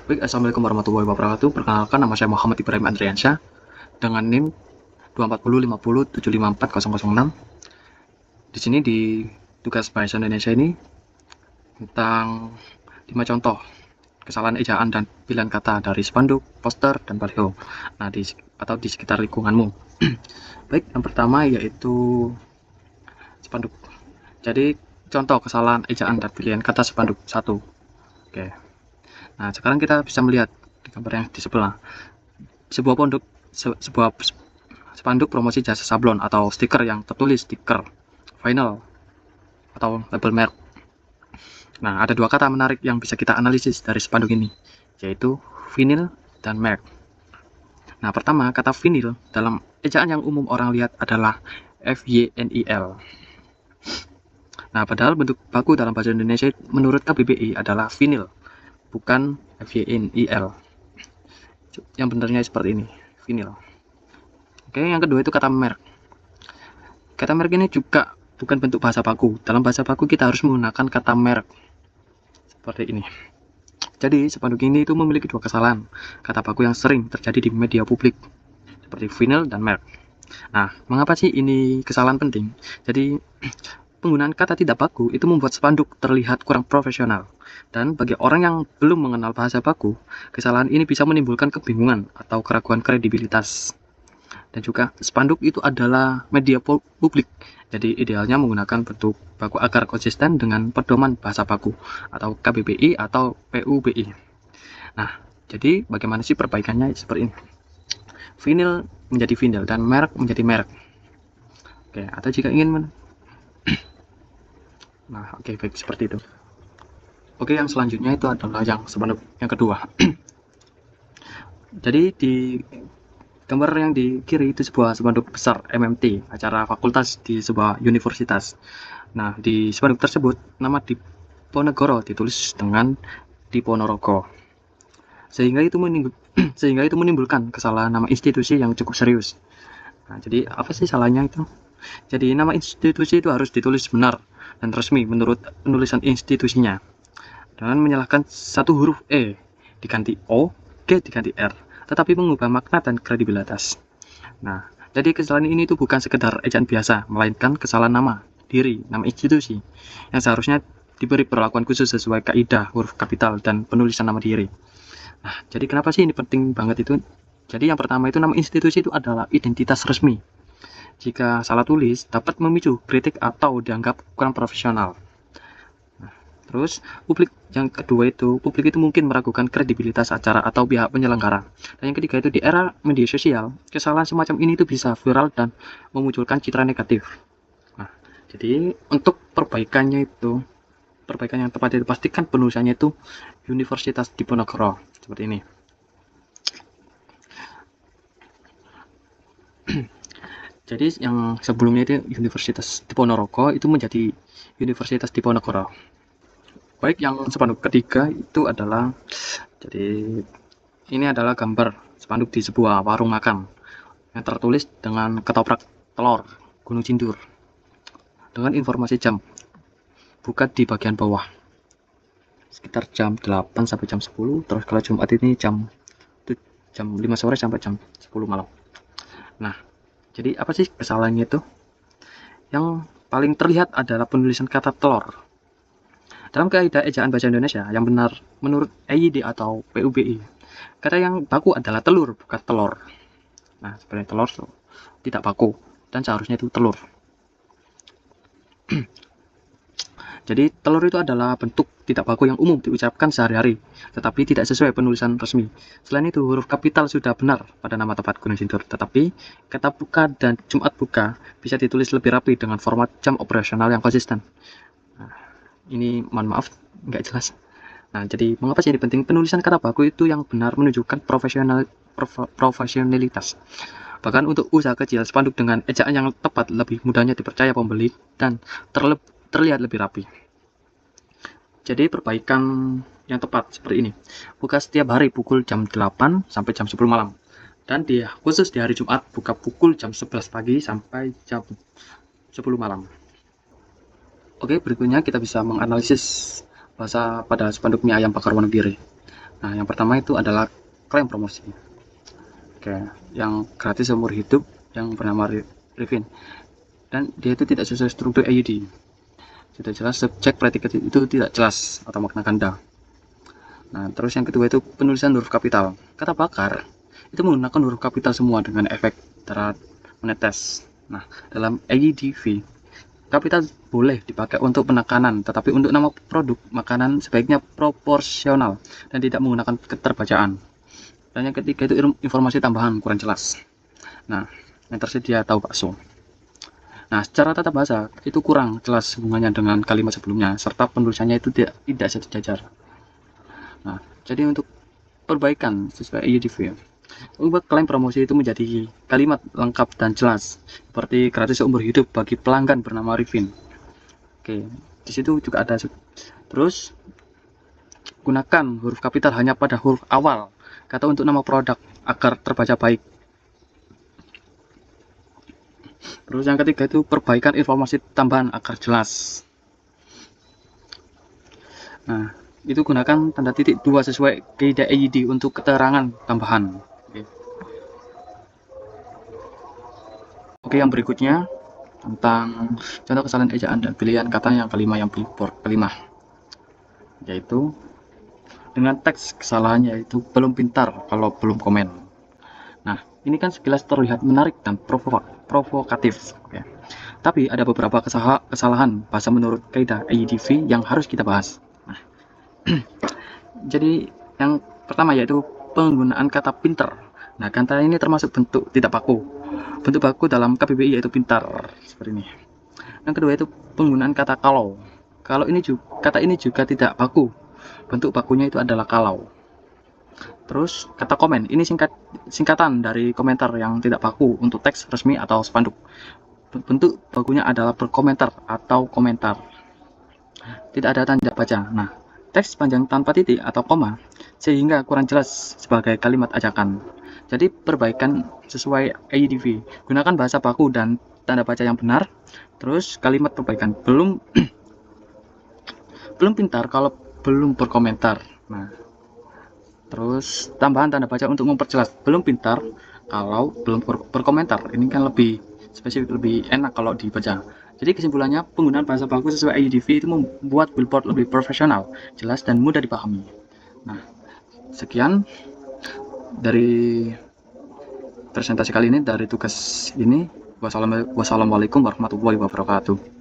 Baik, Assalamualaikum warahmatullahi wabarakatuh. Perkenalkan, nama saya Muhammad Ibrahim Andriansyah dengan NIM 2405077540006. Di sini di tugas bahasa Indonesia ini tentang 5 contoh kesalahan ejaan dan pilihan kata dari spanduk, poster, dan baliho. Nah, di sekitar lingkunganmu. Baik, yang pertama yaitu spanduk. Jadi, contoh kesalahan ejaan dan pilihan kata spanduk 1. Oke. Nah, sekarang kita bisa melihat di gambar yang di sebelah. Sebuah spanduk promosi jasa sablon atau stiker yang tertulis stiker final atau label merek. Nah, ada dua kata menarik yang bisa kita analisis dari spanduk ini, yaitu vinyl dan merek. Nah, pertama, kata vinyl dalam ejaan yang umum orang lihat adalah FYNIL. Nah, padahal bentuk baku dalam bahasa Indonesia menurut KBBI adalah vinyl, bukan FYNIL. Yang benarnya seperti ini, vinyl. Oke, yang kedua itu kata merek. Kata merek ini juga bukan bentuk bahasa baku. Dalam bahasa baku kita harus menggunakan kata merek seperti ini. Jadi, spanduk ini itu memiliki dua kesalahan kata baku yang sering terjadi di media publik, seperti vinyl dan merek. Nah, mengapa sih ini kesalahan penting? Jadi, penggunaan kata tidak baku itu membuat spanduk terlihat kurang profesional. Dan bagi orang yang belum mengenal bahasa baku, kesalahan ini bisa menimbulkan kebingungan atau keraguan kredibilitas. Dan juga spanduk itu adalah media publik, jadi idealnya menggunakan bentuk baku agar konsisten dengan pedoman bahasa baku atau KBBI atau PUBI. Nah, jadi bagaimana sih perbaikannya? Seperti ini, vinyl menjadi vinyl dan merek menjadi merek. Oke, atau jika ingin nah, oke, baik, seperti itu. Oke, yang selanjutnya itu adalah yang spanduk yang kedua. Jadi di gambar yang di kiri itu sebuah spanduk besar MMT, acara fakultas di sebuah universitas. Nah, di spanduk tersebut nama Diponegoro ditulis dengan Diponorogo. Sehingga itu menimbulkan kesalahan nama institusi yang cukup serius. Nah, jadi apa sih salahnya itu? Jadi nama institusi itu harus ditulis benar dan resmi menurut penulisan institusinya. Dan menyalahkan satu huruf E diganti O, G diganti R, tetapi mengubah makna dan kredibilitas. Nah, jadi kesalahan ini tuh bukan sekedar ejaan biasa, melainkan kesalahan nama diri, nama institusi, yang seharusnya diberi perlakuan khusus sesuai kaidah huruf kapital dan penulisan nama diri. Nah, jadi kenapa sih ini penting banget itu? Jadi yang pertama itu nama institusi itu adalah identitas resmi. Jika salah tulis, dapat memicu kritik atau dianggap kurang profesional. Terus, publik itu mungkin meragukan kredibilitas acara atau pihak penyelenggara. Dan yang ketiga itu di era media sosial, kesalahan semacam ini itu bisa viral dan memunculkan citra negatif. Nah, jadi untuk perbaikan yang tepat itu pastikan penulisannya itu Universitas Diponegoro seperti ini. Jadi yang sebelumnya itu Universitas Diponorogo itu menjadi Universitas Diponegoro. Baik, yang spanduk ketiga itu adalah, jadi ini adalah gambar spanduk di sebuah warung makan yang tertulis dengan ketoprak telur Gunung Sindur dengan informasi jam buka di bagian bawah sekitar jam 8 sampai jam 10, terus kalau Jumat ini jam 5 sore sampai jam 10 malam. Nah, jadi apa sih kesalahannya itu? Yang paling terlihat adalah penulisan kata telur. Dalam kaidah ejaan bahasa Indonesia yang benar menurut EYD atau PUBI, kata yang baku adalah telur, bukan telur. Nah, sebenarnya telur tidak baku dan seharusnya itu telur. Jadi telur itu adalah bentuk tidak baku yang umum diucapkan sehari-hari, tetapi tidak sesuai penulisan resmi. Selain itu, huruf kapital sudah benar pada nama tempat Gunung Sindur, tetapi kata buka dan Jumat buka bisa ditulis lebih rapi dengan format jam operasional yang konsisten. Nah, ini mohon maaf, nggak jelas. Nah, jadi mengapa sih ini penting? Penulisan kata baku itu yang benar menunjukkan profesionalitas. Bahkan untuk usaha kecil, spanduk dengan ejaan yang tepat lebih mudahnya dipercaya pembeli dan terlihat lebih rapi. Jadi perbaikan yang tepat seperti ini. Buka setiap hari pukul jam 8 sampai jam 10 malam. Dan khusus di hari Jumat buka pukul jam 11 pagi sampai jam 10 malam. Oke, berikutnya kita bisa menganalisis bahasa pada spanduk mie ayam bakar Wonogiri. Nah, yang pertama itu adalah klaim promosi. Oke, yang gratis seumur hidup yang bernama Revin, dan dia itu tidak sesuai struktur EUD. Tidak jelas subjek predikat itu tidak jelas atau makna ganda. Nah, terus yang kedua itu penulisan huruf kapital. Kata bakar itu menggunakan huruf kapital semua dengan efek darat menetes. Nah, dalam EUDV kapital boleh dipakai untuk penekanan, tetapi untuk nama produk makanan sebaiknya proporsional dan tidak menggunakan keterbacaan. Dan yang ketiga itu informasi tambahan kurang jelas. Nah, yang tersedia tahu bakso. Nah, secara tata bahasa itu kurang jelas hubungannya dengan kalimat sebelumnya, serta penulisannya itu tidak sejajar. Nah, jadi untuk perbaikan sesuai EUDV ya, ubah klaim promosi itu menjadi kalimat lengkap dan jelas, seperti gratis seumur hidup bagi pelanggan bernama Rivin. Oke, di situ juga ada. Terus gunakan huruf kapital hanya pada huruf awal kata untuk nama produk agar terbaca baik. Terus yang ketiga itu perbaikan informasi tambahan agar jelas. Nah, itu gunakan tanda titik 2 sesuai kaidah EUD untuk keterangan tambahan. Oke, yang berikutnya tentang contoh kesalahan ejaan dan pilihan kata yang kelima, yang billboard kelima, yaitu dengan teks kesalahan yaitu belum pintar kalau belum komen. Nah, ini kan sekilas terlihat menarik dan provokatif, ya. Tapi ada beberapa kesalahan bahasa menurut kaidah EUDV yang harus kita bahas. Nah, jadi yang pertama yaitu penggunaan kata pintar. Nah, kata ini termasuk bentuk tidak baku. Bentuk baku dalam KBBI yaitu pintar, seperti ini. Yang kedua itu penggunaan kata kalau. Kata ini juga tidak baku. Bentuk bakunya itu adalah kalau. Terus kata komen, ini singkatan dari komentar yang tidak baku untuk teks resmi atau spanduk. Bentuk bakunya adalah berkomentar atau komentar. Tidak ada tanda baca. Nah, teks panjang tanpa titik atau koma sehingga kurang jelas sebagai kalimat ajakan. Jadi perbaikan sesuai EUDV. Gunakan bahasa baku dan tanda baca yang benar. Terus kalimat perbaikan belum pintar kalau belum berkomentar. Nah, terus tambahan tanda baca untuk memperjelas belum pintar kalau belum berkomentar. Ini kan lebih spesifik, lebih enak kalau dibaca. Jadi kesimpulannya, penggunaan bahasa baku sesuai EUDV itu membuat billboard lebih profesional, jelas, dan mudah dipahami. Nah, sekian dari presentasi kali ini, dari tugas ini. Wassalamualaikum warahmatullahi wabarakatuh.